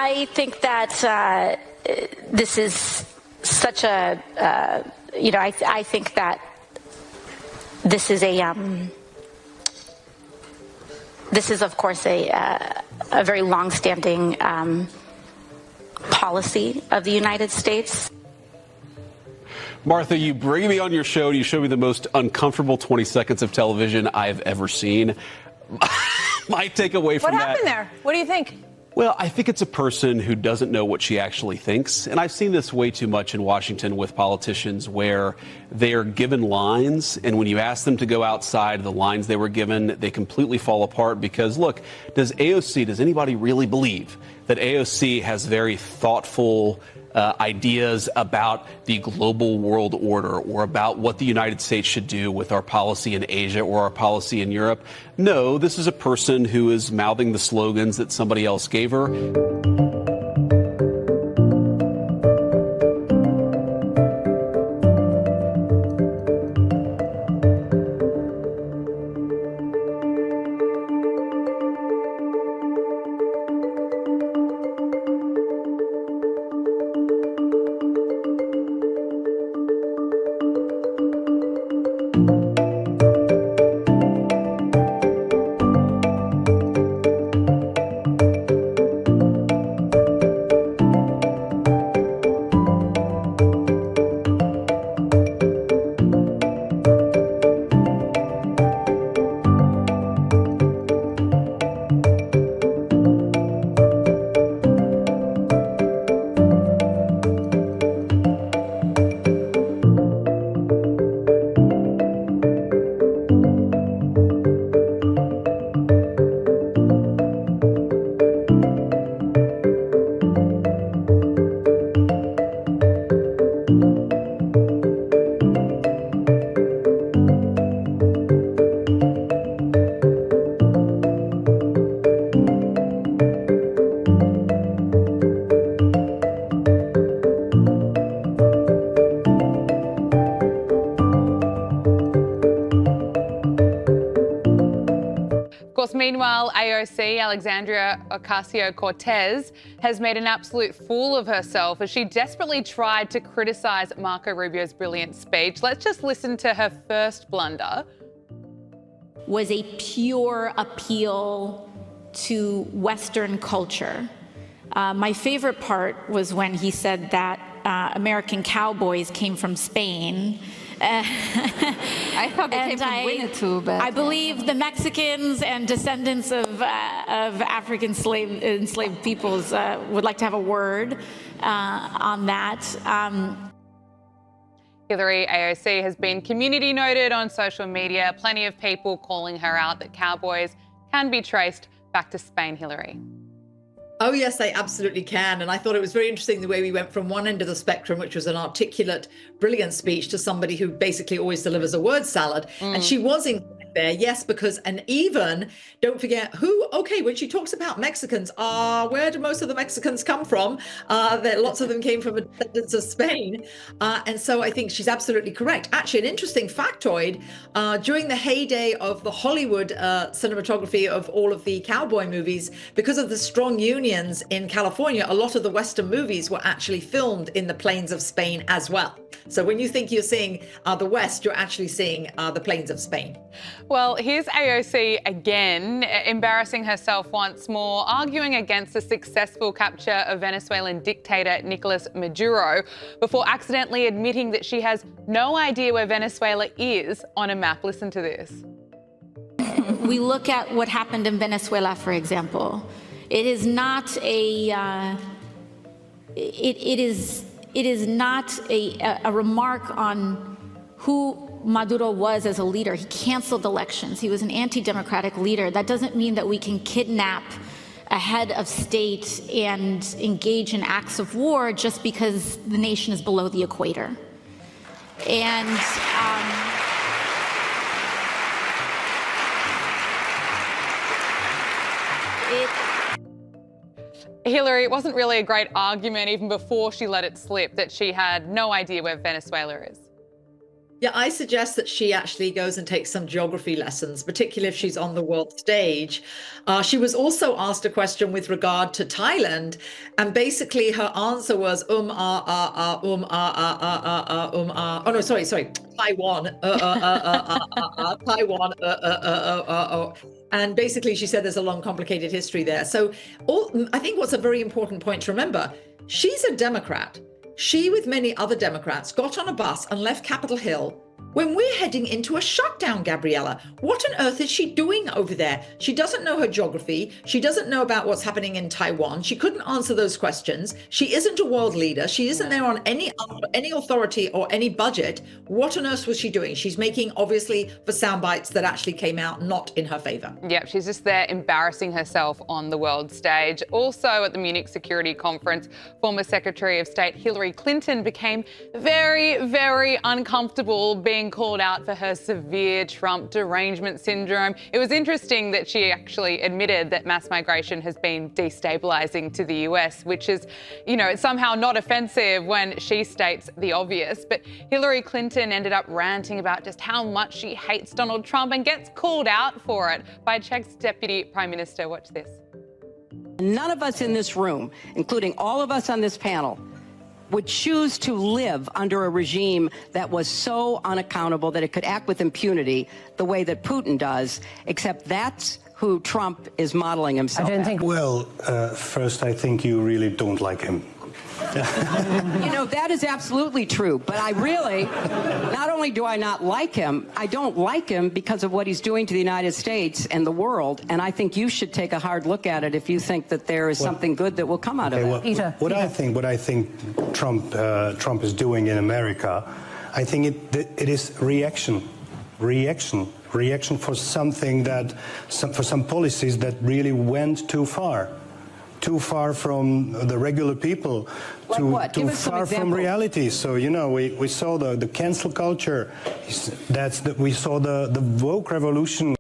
I think that this is such a, I think that this is of course a very long-standing policy of the United States. Martha, you bring me on your show and you show me the most uncomfortable 20 seconds of television I've ever seen. My takeaway from that. What happened there? What do you think? Well, I think it's a person who doesn't know what she actually thinks. And I've seen this way too much in Washington with politicians where they are given lines. And when you ask them to go outside the lines they were given, they completely fall apart because, look, does anybody really believe that AOC has very thoughtful ideas about the global world order or about what the United States should do with our policy in Asia or our policy in Europe? No, this is a person who is mouthing the slogans that somebody else gave her. Meanwhile, AOC, Alexandria Ocasio-Cortez, has made an absolute fool of herself as she desperately tried to criticise Marco Rubio's brilliant speech. Let's just listen to her first blunder. Was a pure appeal to Western culture. My favorite part was when he said that American cowboys came from Spain. I thought they came from Winnetou, but I believe the Mexicans and descendants of African enslaved peoples would like to have a word on that. Hillary, AOC, has been community noted on social media. Plenty of people calling her out that cowboys can be traced back to Spain, Hillary. Oh, yes, they absolutely can. And I thought it was very interesting the way we went from one end of the spectrum, which was an articulate, brilliant speech, to somebody who basically always delivers a word salad. And she was incorrect there, yes, because, and even, don't forget when she talks about Mexicans, where do most of the Mexicans come from? Lots of them came from the descendants of Spain. And so I think she's absolutely correct. Actually, an interesting factoid, during the heyday of the Hollywood cinematography of all of the cowboy movies, because of the strong union in California, a lot of the Western movies were actually filmed in the plains of Spain as well. So when you think you're seeing the West, you're actually seeing the plains of Spain. Well, here's AOC again, embarrassing herself once more, arguing against the successful capture of Venezuelan dictator Nicolas Maduro before accidentally admitting that she has no idea where Venezuela is on a map. Listen to this. We look at what happened in Venezuela, for example. It is not a remark on who Maduro was as a leader. He canceled elections. He was an anti-democratic leader. That doesn't mean that we can kidnap a head of state and engage in acts of war just because the nation is below the equator. And Hillary, it wasn't really a great argument even before she let it slip that she had no idea where Venezuela is. Yeah, I suggest that she actually goes and takes some geography lessons, particularly if she's on the world stage. She was also asked a question with regard to Thailand, and basically her answer was oh no, sorry, Taiwan, Taiwan, and basically she said there's a long, complicated history there. So I think what's a very important point to remember, she's a Democrat. She, with many other Democrats, got on a bus and left Capitol Hill when we're heading into a shutdown, Gabriella. What on earth is she doing over there? She doesn't know her geography. She doesn't know about what's happening in Taiwan. She couldn't answer those questions. She isn't a world leader. She isn't there on any authority or any budget. What on earth was she doing? She's making, obviously, for sound bites that actually came out not in her favor. Yep, she's just there embarrassing herself on the world stage. Also at the Munich Security Conference, former Secretary of State Hillary Clinton became very, very uncomfortable being called out for her severe Trump derangement syndrome. It was interesting that she actually admitted that mass migration has been destabilizing to the US, which is, it's somehow not offensive when she states the obvious. But Hillary Clinton ended up ranting about just how much she hates Donald Trump and gets called out for it by Czech's Deputy Prime Minister. Watch this. None of us in this room, including all of us on this panel, would choose to live under a regime that was so unaccountable that it could act with impunity the way that Putin does, except that's who Trump is modeling himself after. Well, first, I think you really don't like him. That is absolutely true. But I really, not only do I not like him, I don't like him because of what he's doing to the United States and the world. And I think you should take a hard look at it if you think that there is something good that will come out of it. What I think Trump is doing in America, I think it is reaction for something for some policies that really went too far from the regular people, too far from reality. So, we saw the cancel culture. We saw the woke revolution.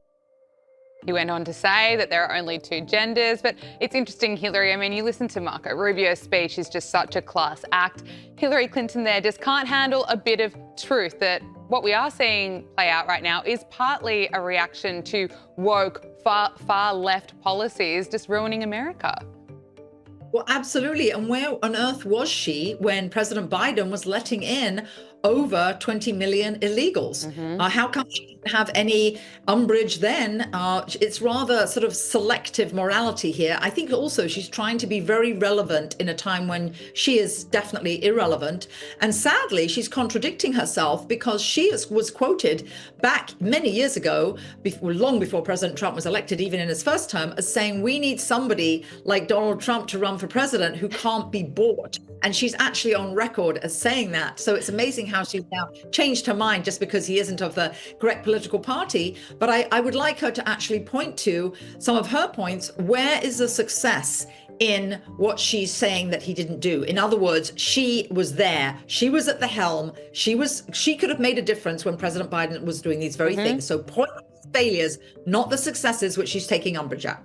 He went on to say that there are only two genders, but it's interesting, Hillary. I mean, you listen to Marco Rubio's speech, he's just such a class act. Hillary Clinton there just can't handle a bit of truth that what we are seeing play out right now is partly a reaction to woke, far left policies just ruining America. Well, absolutely. And where on earth was she when President Biden was letting in over 20 million illegals? How come she didn't have any umbrage then? It's rather sort of selective morality here. I think also she's trying to be very relevant in a time when she is definitely irrelevant. And sadly, she's contradicting herself because she was quoted back many years ago, long before President Trump was elected, even in his first term, as saying we need somebody like Donald Trump to run for president who can't be bought. And she's actually on record as saying that. So it's amazing how she's now changed her mind just because he isn't of the correct political party. But I would like her to actually point to some of her points. Where is the success in what she's saying that he didn't do? In other words, she was there. She was at the helm. She could have made a difference when President Biden was doing these very things. So point failures, not the successes which she's taking umbrage at.